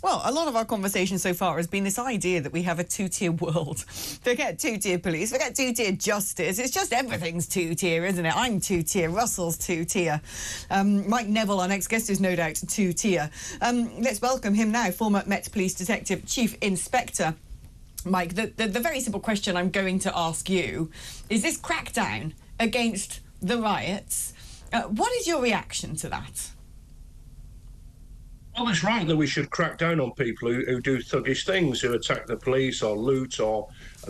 Well, a lot of our conversation so far has been this idea that we have a two-tier world. Forget two-tier police, forget two-tier justice. It's just everything's two-tier, isn't it? I'm two-tier, Russell's two-tier. Mike Neville, our next guest, is no doubt two-tier. Let's welcome him now, former Met Police Detective Chief Inspector. Mike, the very simple question I'm going to ask you is this crackdown against the riots. What is your reaction to that? Well, it's right that we should crack down on people who do thuggish things, who attack the police or loot or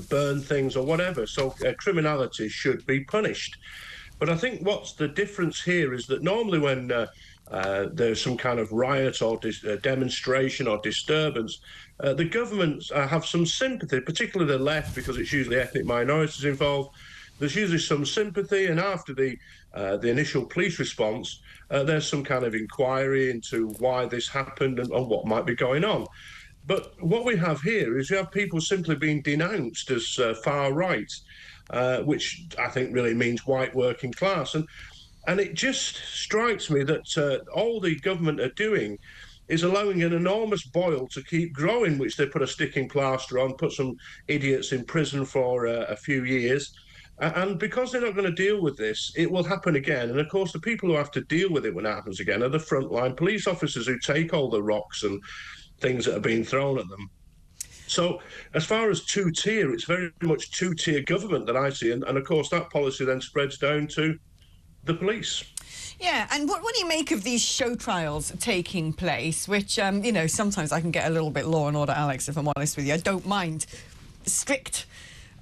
burn things or whatever. So criminality should be punished. But I think what's the difference here is that normally when there's some kind of riot or demonstration or disturbance, the governments have some sympathy, particularly the left, because it's usually ethnic minorities involved. There's usually some sympathy, and after the initial police response, there's some kind of inquiry into why this happened and what might be going on. But what we have here is you have people simply being denounced as far right, which I think really means white working class. And it just strikes me that all the government are doing is allowing an enormous boil to keep growing, which they put a sticking plaster on, put some idiots in prison for a few years. And because they're not going to deal with this, it will happen again. And of course, the people who have to deal with it when it happens again are the frontline police officers who take all the rocks and things that are being thrown at them. So as far as two-tier, it's very much two-tier government that I see. And of course, that policy then spreads down to the police. Yeah, and what do you make of these show trials taking place, which, you know, sometimes I can get a little bit law and order, Alex, if I'm honest with you. I don't mind strict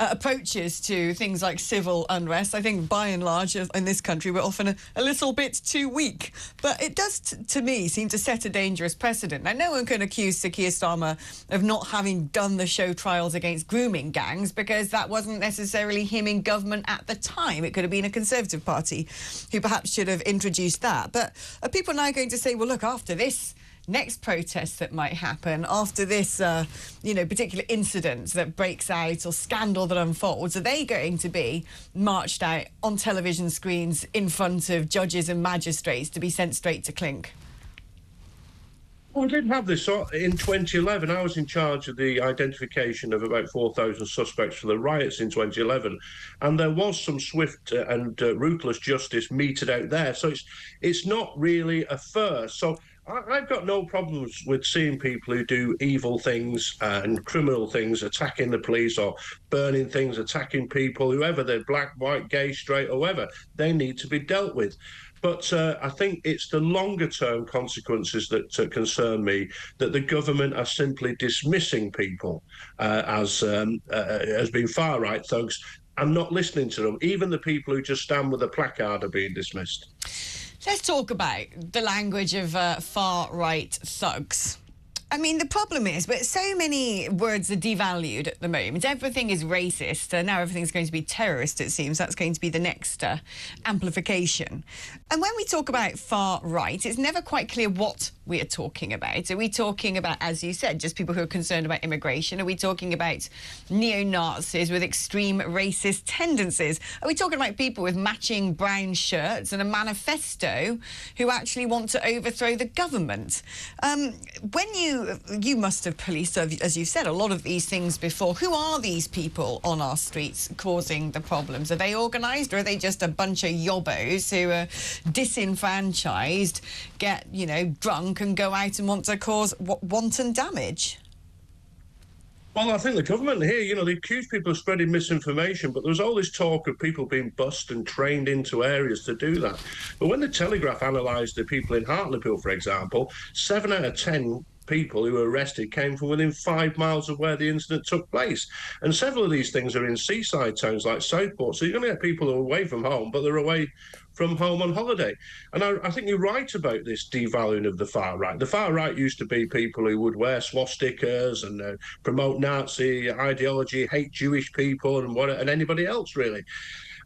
approaches to things like civil unrest. I think by and large in this country we're often a little bit too weak, but it does to me seem to set a dangerous precedent. Now, no one can accuse Sir Keir Starmer of not having done the show trials against grooming gangs, because that wasn't necessarily him in government at the time. It could have been a Conservative Party who perhaps should have introduced that. But are people now going to say, well, look, after this next protest that might happen, after this, you know, particular incident that breaks out or scandal that unfolds, are they going to be marched out on television screens in front of judges and magistrates to be sent straight to clink? Well, we did have this in 2011. I was in charge of the identification of about 4,000 suspects for the riots in 2011, and there was some swift and ruthless justice meted out there. So it's not really a first. So I've got no problems with seeing people who do evil things and criminal things, attacking the police or burning things, attacking people, whoever they're, black, white, gay, straight, or whoever. They need to be dealt with. But I think it's the longer-term consequences that concern me, that the government are simply dismissing people as being far-right thugs and not listening to them. Even the people who just stand with a placard are being dismissed. Let's talk about the language of far-right thugs. I mean, the problem is, but so many words are devalued at the moment. Everything is racist. Now everything's going to be terrorist, it seems. That's going to be the next amplification. And when we talk about far-right, it's never quite clear what we are talking about. Are we talking about, as you said, just people who are concerned about immigration? Are we talking about neo-Nazis with extreme racist tendencies? Are we talking about people with matching brown shirts and a manifesto who actually want to overthrow the government? When you must have policed, as you said, a lot of these things before. Who are these people on our streets causing the problems? Are they organised, or are they just a bunch of yobbos who are disenfranchised, get, you know, drunk and go out and want to cause wanton damage? Well, I think the government here, you know, they accuse people of spreading misinformation, but there's all this talk of people being bussed and trained into areas to do that. But when the Telegraph analysed the people in Hartlepool, for example, 7 out of 10 people who were arrested came from within 5 miles of where the incident took place. And several of these things are in seaside towns like Southport. So you're going to get people who are away from home, but they're away from home on holiday. And I think you're right about this devaluing of the far right. The far right used to be people who would wear swastikas and promote Nazi ideology, hate Jewish people and anybody else, really.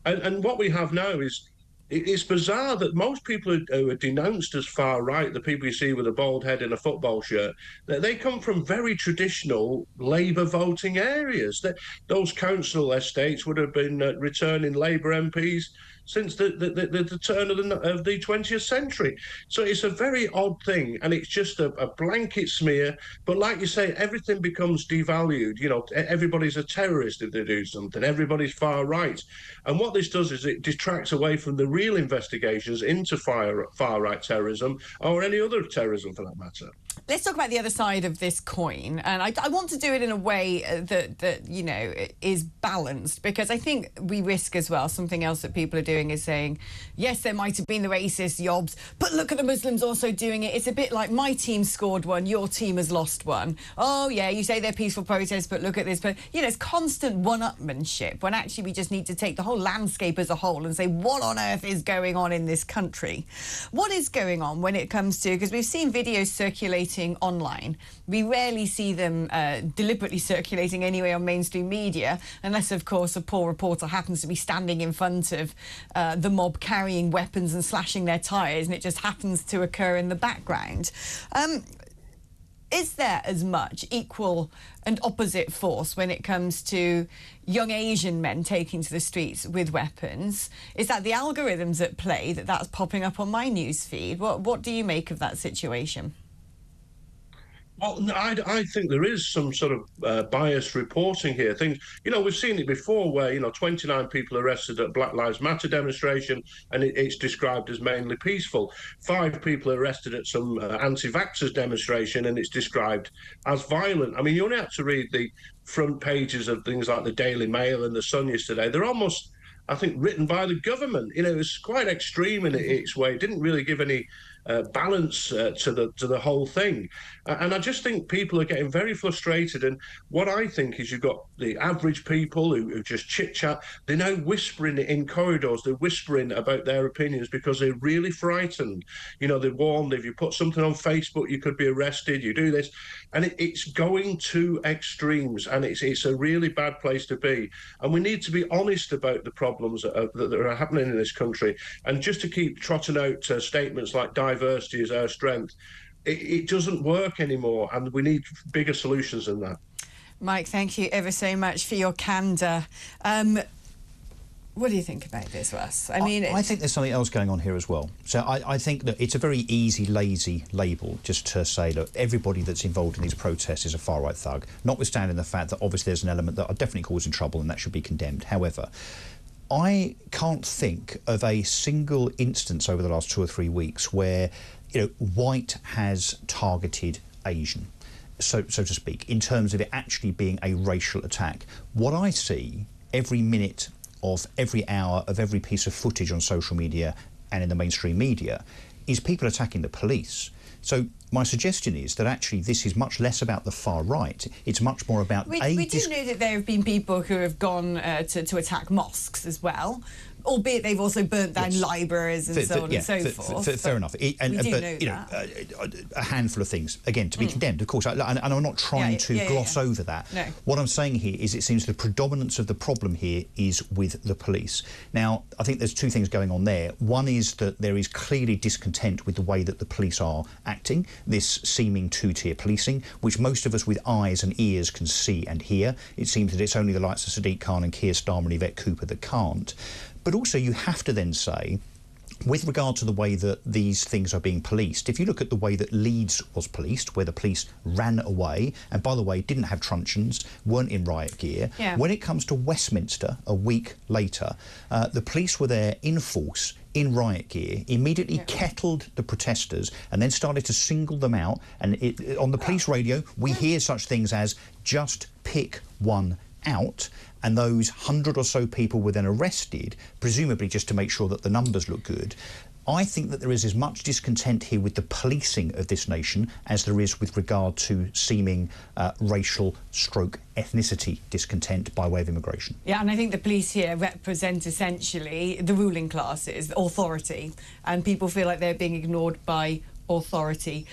And what we have now is, it's bizarre that most people who are denounced as far right, the people you see with a bald head in a football shirt, they come from very traditional Labour voting areas. Those council estates would have been returning Labour MPs since the turn of the 20th century. So it's a very odd thing, and it's just a blanket smear. But like you say, everything becomes devalued. You know, everybody's a terrorist if they do something. Everybody's far right. And what this does is it detracts away from the real investigations into far right terrorism or any other terrorism for that matter. Let's talk about the other side of this coin, and I want to do it in a way that you know is balanced, because I think we risk as well something else that people are doing is saying, yes, there might have been the racist yobs, but look at the Muslims also doing it. It's a bit like my team scored one, your team has lost one. Oh yeah, you say they're peaceful protests, but look at this. But you know, it's constant one-upmanship when actually we just need to take the whole landscape as a whole and say, what on earth is going on in this country? What is going on when it comes to, because we've seen videos circulating online. We rarely see them deliberately circulating anyway on mainstream media, unless, of course, a poor reporter happens to be standing in front of the mob carrying weapons and slashing their tyres, and it just happens to occur in the background. Is there as much equal and opposite force when it comes to young Asian men taking to the streets with weapons? Is that the algorithms at play that's popping up on my news feed? What do you make of that situation? Well, I think there is some sort of biased reporting here. Things, you know, we've seen it before where, you know, 29 people arrested at Black Lives Matter demonstration, and it's described as mainly peaceful. 5 people arrested at some anti-vaxxers demonstration, and it's described as violent. I mean, you only have to read the front pages of things like the Daily Mail and the Sun yesterday. They're almost, I think, written by the government. You know, it was quite extreme in its way. It didn't really give any balance to the whole thing. And I just think people are getting very frustrated. And what I think is you've got the average people who just chit-chat. They're now whispering in corridors. They're whispering about their opinions because they're really frightened. You know, they're warned, if you put something on Facebook, you could be arrested, you do this. And it's going to extremes, and it's a really bad place to be. And we need to be honest about the problems that are happening in this country. And just to keep trotting out statements like diversity is our strength, it doesn't work anymore, and we need bigger solutions than that. Mike, thank you ever so much for your candour. What do you think about this, Russ? I mean, I think there's something else going on here as well. So I think that it's a very easy, lazy label just to say, look, everybody that's involved in these protests is a far-right thug, notwithstanding the fact that obviously there's an element that are definitely causing trouble and that should be condemned. However, I can't think of a single instance over the last 2 or 3 weeks where, you know, white has targeted Asian, so to speak, in terms of it actually being a racial attack. What I see every minute of every hour of every piece of footage on social media and in the mainstream media is people attacking the police. So my suggestion is that actually this is much less about the far right. It's much more about... We do know that there have been people who have gone to attack mosques as well, albeit they've also burnt down libraries and so on and so forth. Fair enough. We do know you know, a handful of things, again, to be condemned, of course, and I'm not trying to gloss over that. No. What I'm saying here is it seems the predominance of the problem here is with the police. Now, I think there's 2 things going on there. One is that there is clearly discontent with the way that the police are acting, this seeming 2-tier policing, which most of us with eyes and ears can see and hear. It seems that it's only the likes of Sadiq Khan and Keir Starmer and Yvette Cooper that can't. But also you have to then say, with regard to the way that these things are being policed, if you look at the way that Leeds was policed, where the police ran away, and by the way, didn't have truncheons, weren't in riot gear, when it comes to Westminster a week later, the police were there in force, in riot gear, immediately kettled the protesters and then started to single them out. And on the police radio, we hear such things as, just pick one out. And those 100 or so people were then arrested, presumably just to make sure that the numbers look good. I think that there is as much discontent here with the policing of this nation as there is with regard to seeming racial stroke ethnicity discontent by way of immigration. Yeah, and I think the police here represent essentially the ruling classes, authority, and people feel like they're being ignored by authority.